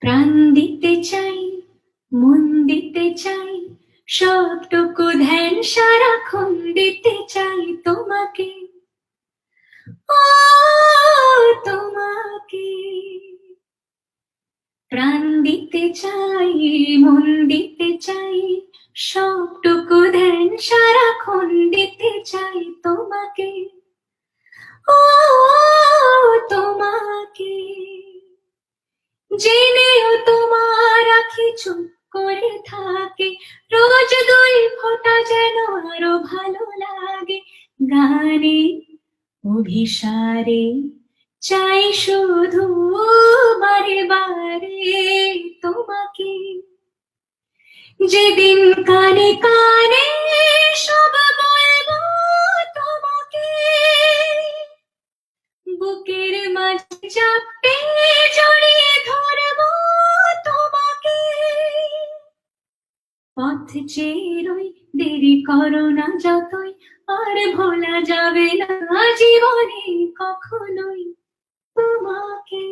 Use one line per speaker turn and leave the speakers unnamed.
প্রাণ দিতে চাই, মন দিতে চাই, সবটুকু ধ্যান সারাক্ষণ দিতে চাই তোমাকে, ও তোমাকে। প্রাণ দিতে চাই, মন দিতে চাই, সবটুকু ধ্যান সারাক্ষণ দিতে চাই তোমাকে, ও তোমাকে। জেনেও তোমার আঁখি চুপ করে থাকে, রোজ দুই ফোঁটা যেন আরো ভালো লাগে। গানে অভিসারে চাই শুধু বারে বারে তোমাকে। যেদিন কানে কানে সব বলবো তোমাকে, বুকের মাঝে চাপতে জড়িয়ে ধরবো তোমাকে। পথ চেয়ে রই, দেরি করো না যতই, আর ভোলা যাবে না জীবনে কখনোই তোমাকে।